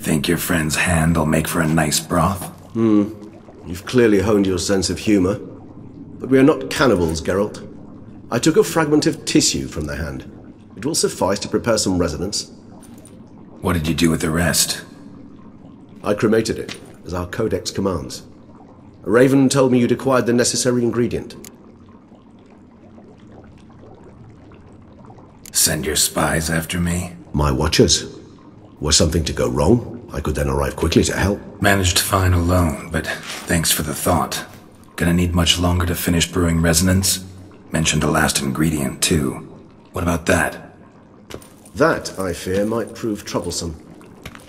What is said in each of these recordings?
Think your friend's hand'll make for a nice broth? You've clearly honed your sense of humor. But we are not cannibals, Geralt. I took a fragment of tissue from the hand. It will suffice to prepare some resonance. What did you do with the rest? I cremated it, as our codex commands. A raven told me you'd acquired the necessary ingredient. Send your spies after me? My watchers. Were something to go wrong, I could then arrive quickly to help. Managed fine alone, but thanks for the thought. Gonna need much longer to finish brewing resonance? Mentioned the last ingredient, too. What about that? That, I fear, might prove troublesome.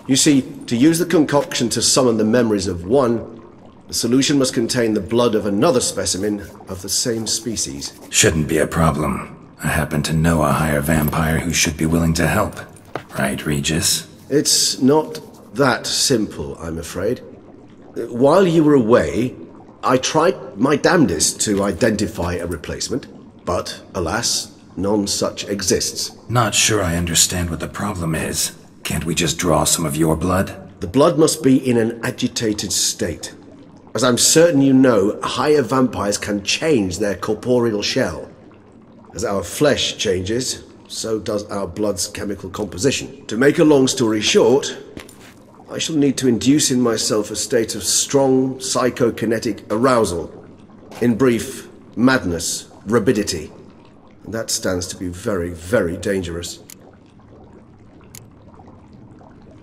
You see, to use the concoction to summon the memories of one, the solution must contain the blood of another specimen of the same species. Shouldn't be a problem. I happen to know a higher vampire who should be willing to help. Right, Regis? It's not that simple, I'm afraid. While you were away, I tried my damnedest to identify a replacement, but, alas, none such exists. Not sure I understand what the problem is. Can't we just draw some of your blood? The blood must be in an agitated state. As I'm certain you know, higher vampires can change their corporeal shell. As our flesh changes, so does our blood's chemical composition. To make a long story short, I shall need to induce in myself a state of strong psychokinetic arousal. In brief, madness, rabidity. And that stands to be very, very dangerous.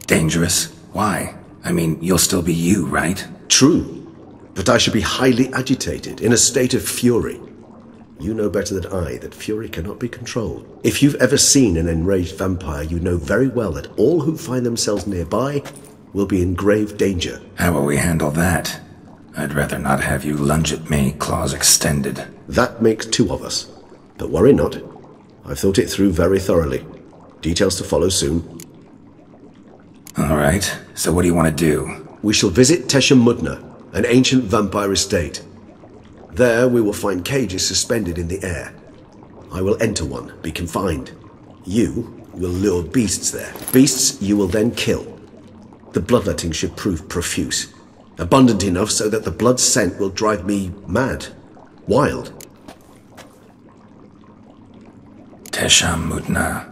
Dangerous? Why? I mean, you'll still be you, right? True. But I should be highly agitated, in a state of fury. You know better than I that fury cannot be controlled. If you've ever seen an enraged vampire, you know very well that all who find themselves nearby will be in grave danger. How will we handle that? I'd rather not have you lunge at me, claws extended. That makes two of us. But worry not. I've thought it through very thoroughly. Details to follow soon. All right, so what do you want to do? We shall visit Tesham Mutna, an ancient vampire estate. There we will find cages suspended in the air. I will enter one, be confined. You will lure beasts there. Beasts you will then kill. The bloodletting should prove profuse. Abundant enough so that the blood scent will drive me mad. Wild. Tesham Mutna.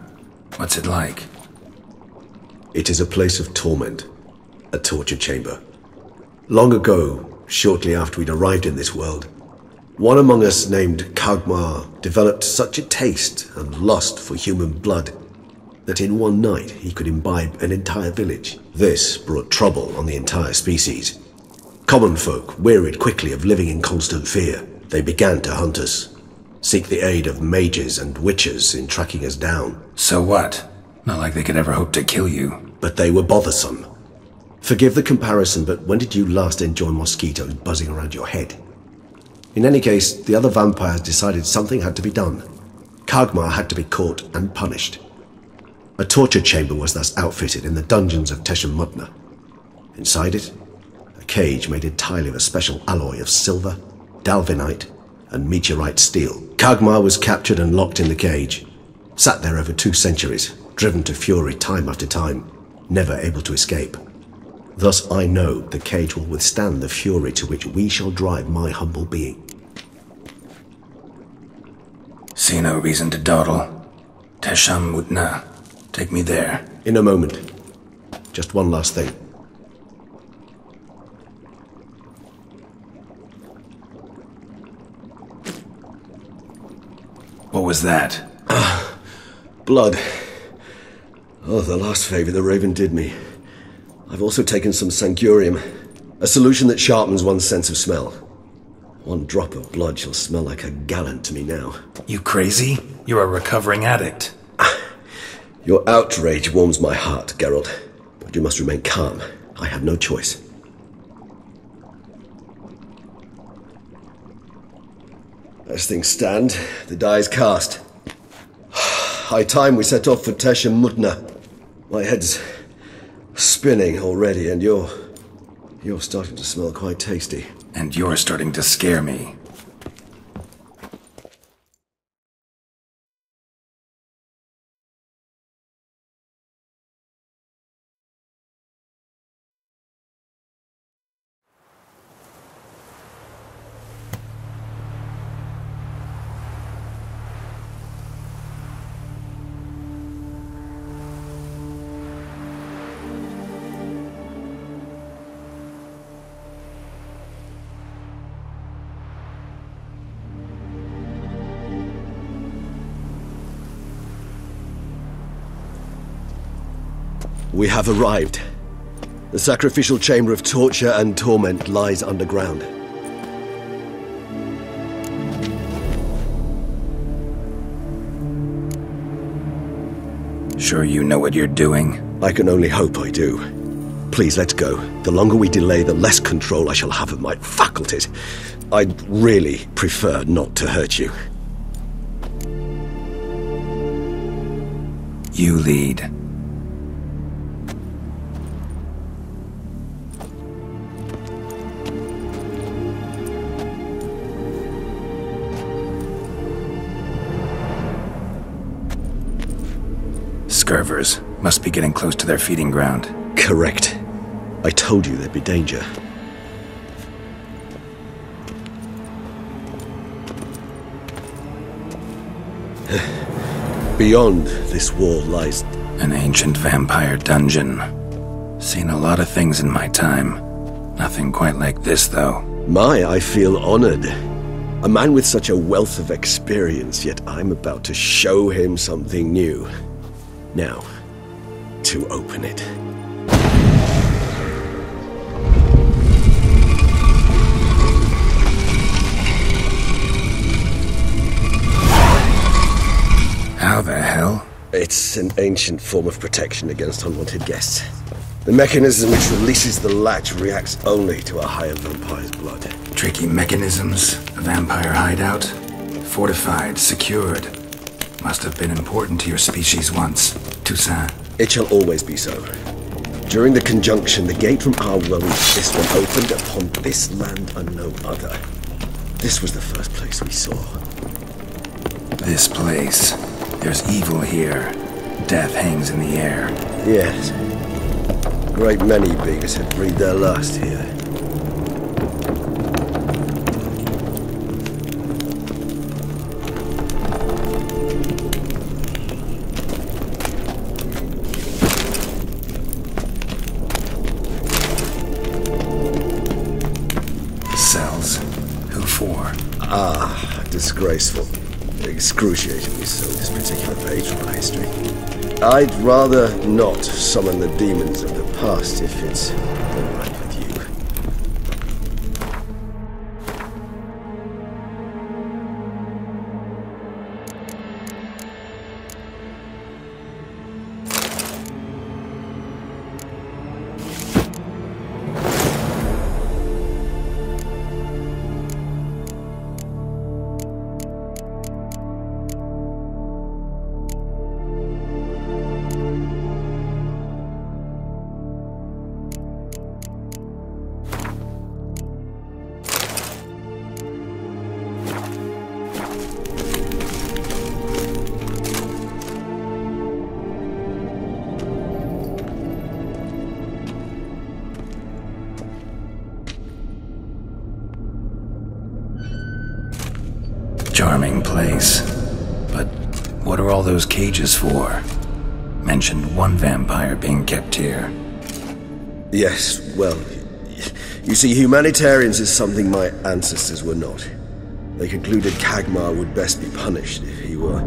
What's it like? It is a place of torment. A torture chamber. Long ago, shortly after we'd arrived in this world, one among us named Kagmar developed such a taste and lust for human blood that in one night he could imbibe an entire village. This brought trouble on the entire species. Common folk wearied quickly of living in constant fear. They began to hunt us, seek the aid of mages and witches in tracking us down. So what? Not like they could ever hope to kill you. But they were bothersome. Forgive the comparison, but when did you last enjoy mosquitoes buzzing around your head? In any case, the other vampires decided something had to be done. Kagmar had to be caught and punished. A torture chamber was thus outfitted in the dungeons of Tesham Mutna. Inside it, a cage made entirely of a special alloy of silver, dalvinite, and meteorite steel. Kagmar was captured and locked in the cage. Sat there over 2 centuries, driven to fury time after time, never able to escape. Thus I know the cage will withstand the fury to which we shall drive my humble being. See no reason to dawdle. Tesham Mutna. Take me there. In a moment. Just one last thing. What was that? Blood. Oh, the last favor the Raven did me. I've also taken some Sangurium, a solution that sharpens one's sense of smell. 1 drop of blood shall smell like a gallon to me now. You crazy? You're a recovering addict. Your outrage warms my heart, Geralt, but you must remain calm. I have no choice. As things stand, the die is cast. High time we set off for Tesham Mutna. My head's spinning already, and you're starting to smell quite tasty. And you're starting to scare me. We have arrived. The sacrificial chamber of torture and torment lies underground. Sure you know what you're doing? I can only hope I do. Please, let's go. The longer we delay, the less control I shall have of my faculties. I'd really prefer not to hurt you. You lead. Scurvers must be getting close to their feeding ground. Correct. I told you there'd be danger. Beyond this wall lies... An ancient vampire dungeon. Seen a lot of things in my time. Nothing quite like this, though. I feel honored. A man with such a wealth of experience, yet I'm about to show him something new. Now, to open it. How the hell? It's an ancient form of protection against unwanted guests. The mechanism which releases the latch reacts only to a higher vampire's blood. Tricky mechanisms, a vampire hideout. Fortified, secured. Must have been important to your species once, Toussaint. It shall always be so. During the conjunction, the gate from our world to this one opened upon this land and no other. This was the first place we saw. This place. There's evil here. Death hangs in the air. Yes. Great many beggars have breathed their last here. Cells? Who for? Disgraceful. Excruciatingly so, this particular page from our history. I'd rather not summon the demons of the past if it's all right with you. Charming place. But what are all those cages for? Mentioned one vampire being kept here. Yes, well, you see, humanitarians is something my ancestors were not. They concluded Kagmar would best be punished if he were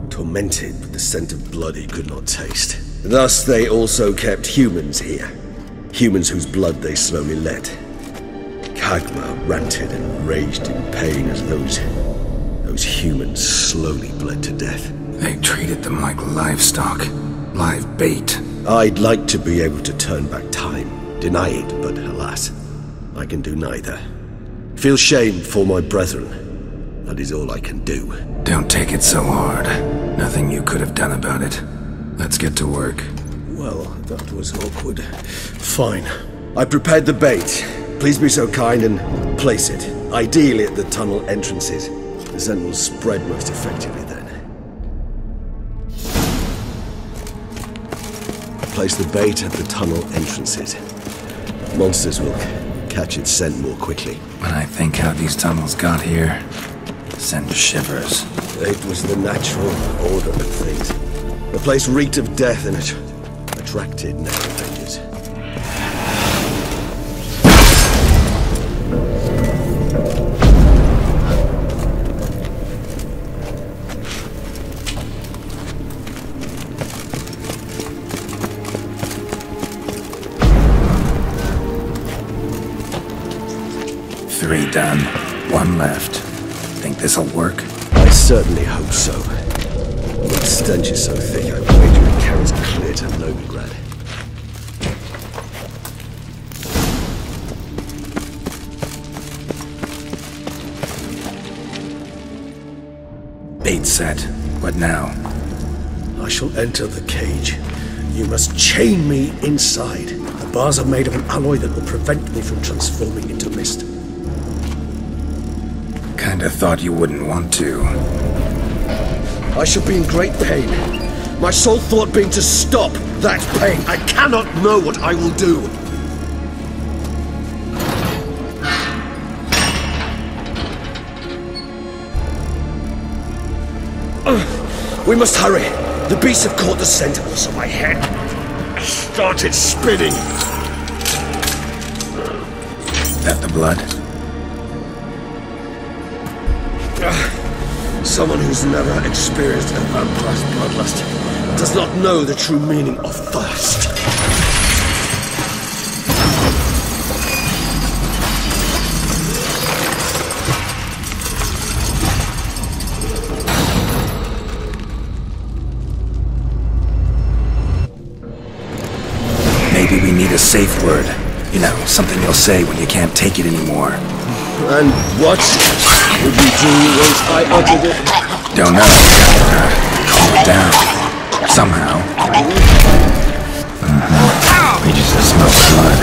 tormented with the scent of blood he could not taste. Thus, they also kept humans here. Humans whose blood they slowly let. Kagmar ranted and raged in pain as those humans slowly bled to death. They treated them like livestock. Live bait. I'd like to be able to turn back time. Deny it, but alas, I can do neither. Feel shame for my brethren. That is all I can do. Don't take it so hard. Nothing you could have done about it. Let's get to work. Well, that was awkward. Fine. I prepared the bait. Please be so kind and place it. Ideally at the tunnel entrances. The scent will spread most effectively then. Place the bait at the tunnel entrances. Monsters will catch its scent more quickly. When I think how these tunnels got here, send shivers. It was the natural order of things. The place reeked of death and it attracted necrophagers. done. One left. Think this'll work? I certainly hope so. The stench is so thick, I wager it carries clear to Novigrad. Bait set. What now? I shall enter the cage. You must chain me inside. The bars are made of an alloy that will prevent me from transforming into mist. Kinda thought you wouldn't want to. I shall be in great pain. My sole thought being to stop that pain. I cannot know what I will do. We must hurry. The beasts have caught the scent, so my head started spinning. That the blood? Someone who's never experienced a vampire's bloodlust does not know the true meaning of thirst. Maybe we need a safe word. You know, something you'll say when you can't take it anymore. And what would you do once I uttered it? Don't know. Calm it down. Somehow. We just smell blood.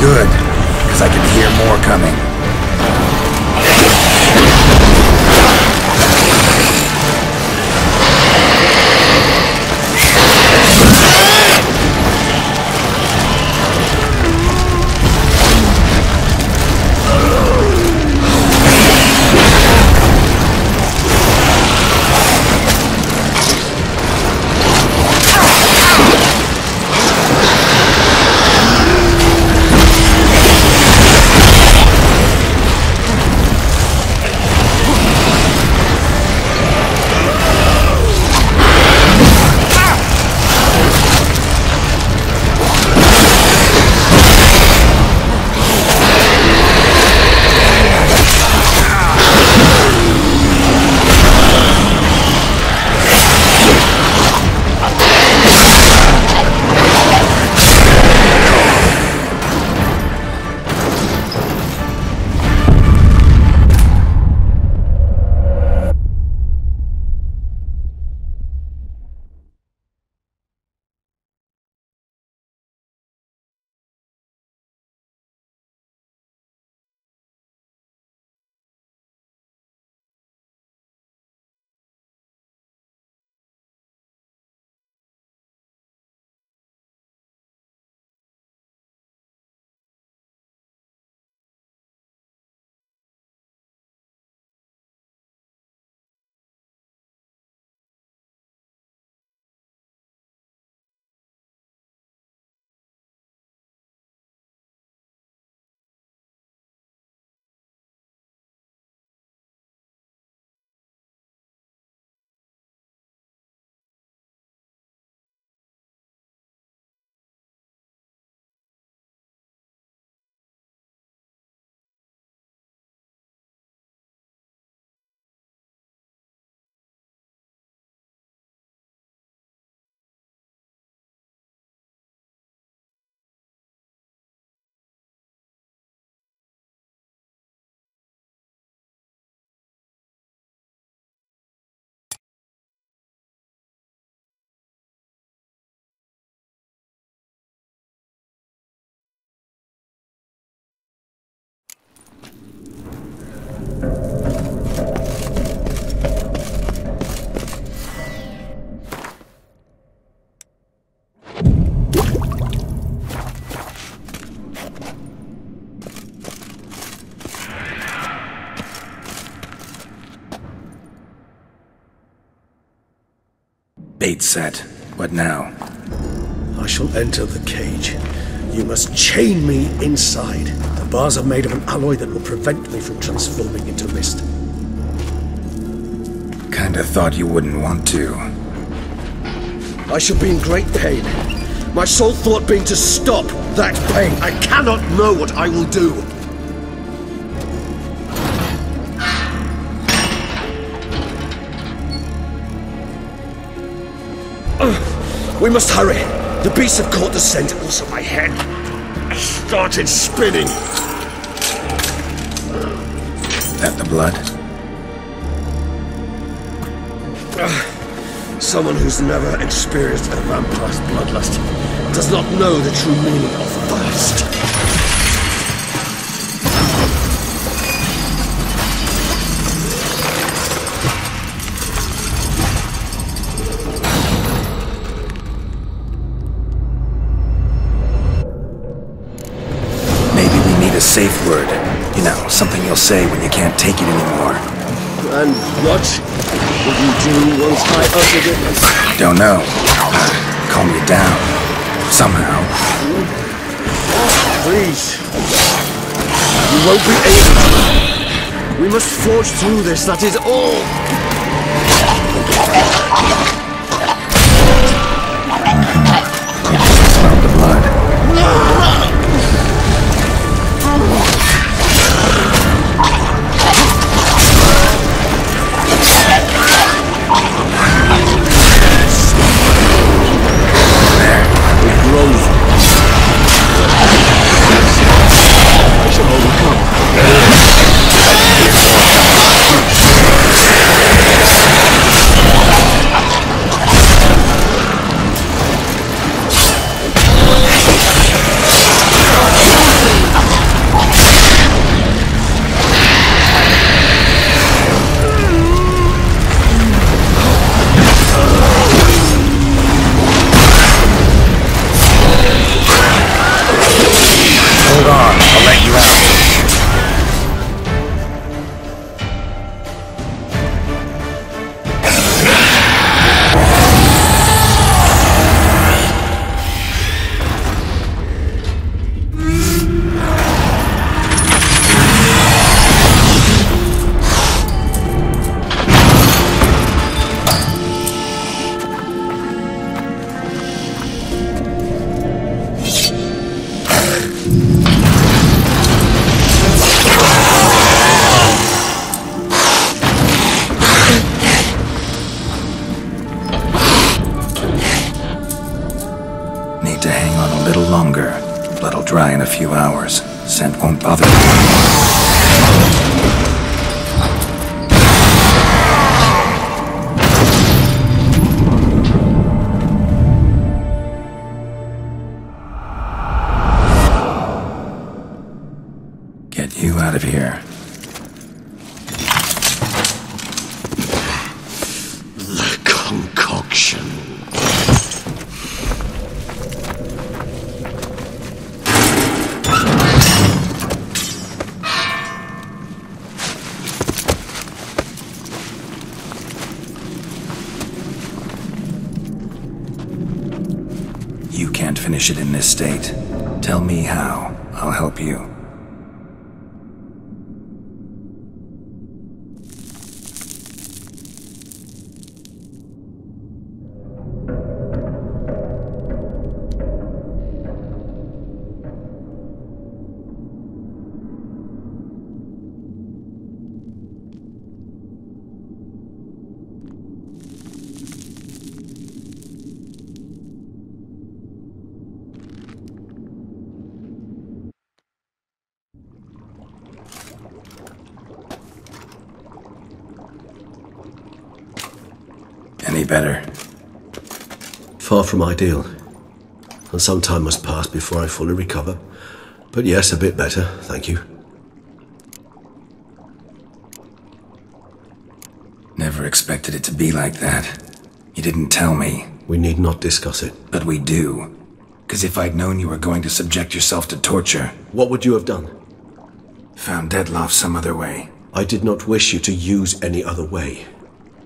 Good, because I can hear more coming. Bait set. What now? I shall enter the cage. You must chain me inside. The bars are made of an alloy that will prevent me from transforming into mist. Kinda thought you wouldn't want to. I shall be in great pain. My sole thought being to stop that pain. I cannot know what I will do. We must hurry. The beasts have caught the scent. Also, my head started spinning. That the blood? Someone who's never experienced a vampire's bloodlust does not know the true meaning of thirst. Safe word. You know, something you'll say when you can't take it anymore. And what would you do once I uttered it? Don't know. Calm you down. Somehow. Please. You won't be able to. We must forge through this, that is all. Smell the blood. Dry in a few hours. Scent won't bother me. Get you out of here. The concoction. You can't finish it in this state. Tell me how. I'll help you. Any better? Far from ideal. And some time must pass before I fully recover. But yes, a bit better, thank you. Never expected it to be like that. You didn't tell me. We need not discuss it. But we do. 'Cause if I'd known you were going to subject yourself to torture... What would you have done? Found Deadloff some other way. I did not wish you to use any other way.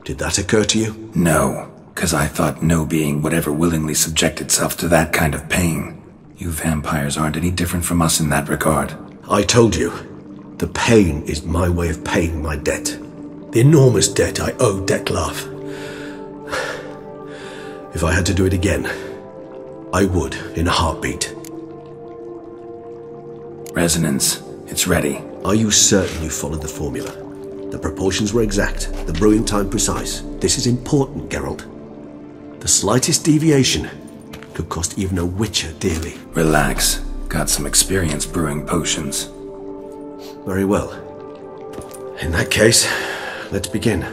Did that occur to you? No. 'cause I thought no being would ever willingly subject itself to that kind of pain. You vampires aren't any different from us in that regard. I told you, the pain is my way of paying my debt. The enormous debt I owe Detlef. If I had to do it again, I would in a heartbeat. Resonance. It's ready. Are you certain you followed the formula? The proportions were exact, the brewing time precise. This is important, Geralt. The slightest deviation could cost even a witcher dearly. Relax. Got some experience brewing potions. Very well. In that case, let's begin.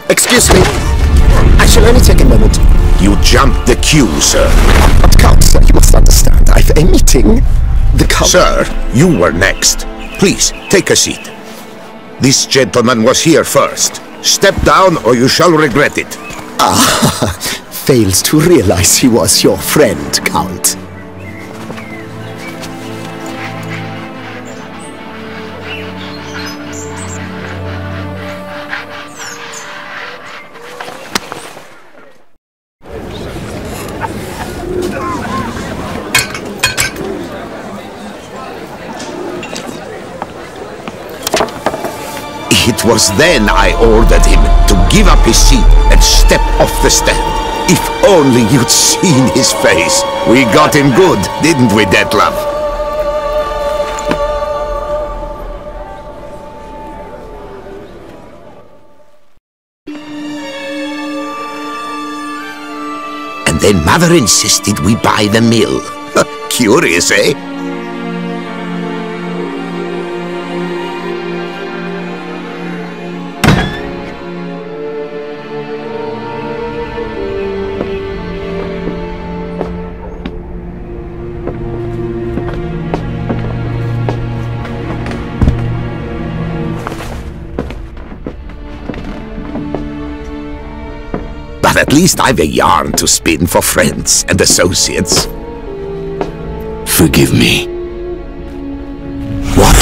Excuse me. I shall only take a moment. You jumped the queue, sir. But Count, sir, you must understand. I've a meeting. The Count... Sir, you were next. Please, take a seat. This gentleman was here first. Step down or you shall regret it. Ah, fails to realize he was your friend, Count. It was then I ordered him to give up his seat and step off the stand. If only you'd seen his face. We got him good, didn't we, Detlef? And then Mother insisted we buy the mill. Curious, eh? But at least I've a yarn to spin for friends and associates. Forgive me. What?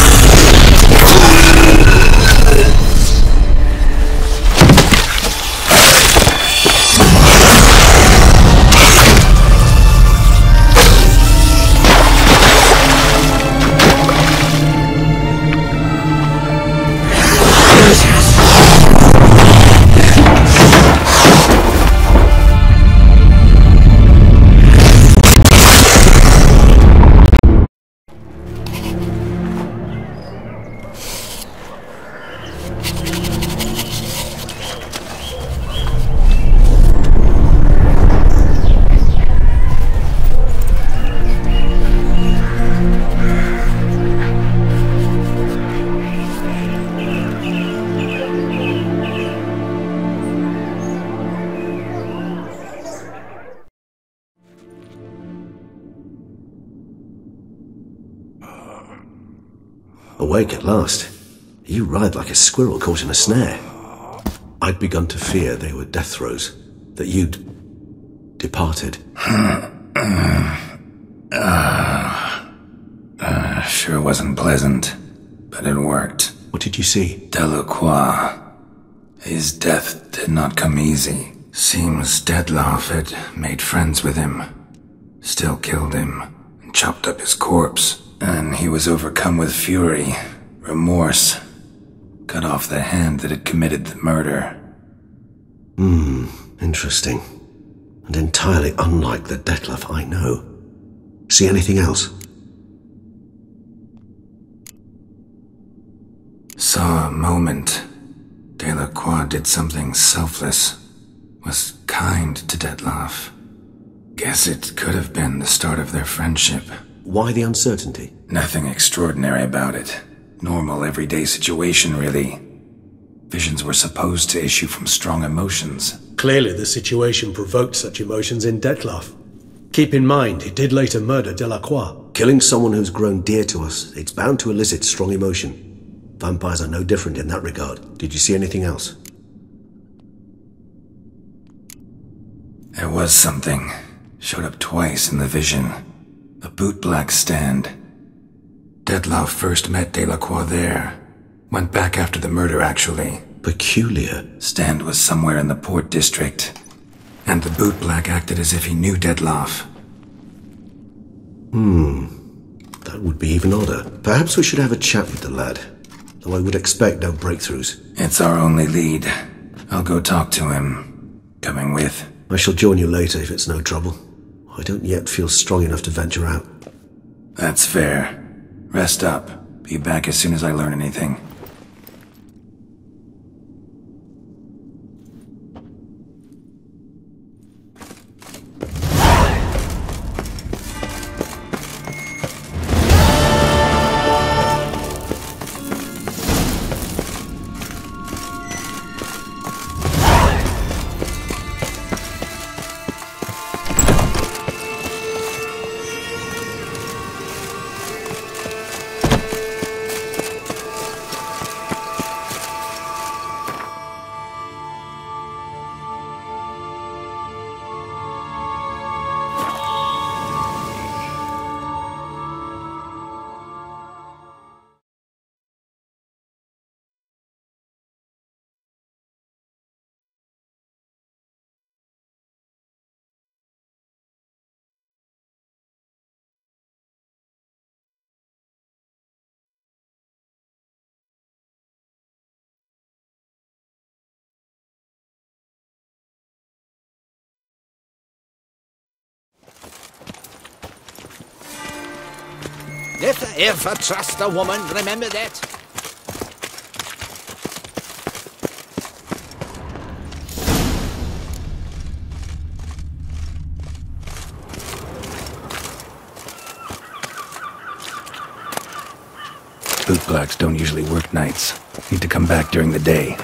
Awake at last. You writhed like a squirrel caught in a snare. I'd begun to fear they were death throes, that you'd departed. Sure wasn't pleasant, but it worked. What did you see? Delacroix. His death did not come easy. Seems Detlef had made friends with him. Still killed him, and chopped up his corpse. And he was overcome with fury, remorse. Cut off the hand that had committed the murder. Interesting. And entirely unlike the Detlef I know. See anything else? Saw a moment. Delacroix did something selfless, was kind to Detloff. Guess it could have been the start of their friendship. Why the uncertainty? Nothing extraordinary about it. Normal, everyday situation, really. Visions were supposed to issue from strong emotions. Clearly the situation provoked such emotions in Detloff. Keep in mind, he did later murder Delacroix. Killing someone who's grown dear to us, it's bound to elicit strong emotion. Vampires are no different in that regard. Did you see anything else? There was something. Showed up twice in the vision. A bootblack stand. Detloff first met Delacroix there. Went back after the murder, actually. Peculiar. Stand was somewhere in the Port District. And the bootblack acted as if he knew Detloff. That would be even odder. Perhaps we should have a chat with the lad. Though I would expect no breakthroughs. It's our only lead. I'll go talk to him. Coming with? I shall join you later if it's no trouble. I don't yet feel strong enough to venture out. That's fair. Rest up. Be back as soon as I learn anything. Never ever trust a woman, remember that? Bootblacks don't usually work nights. Need to come back during the day.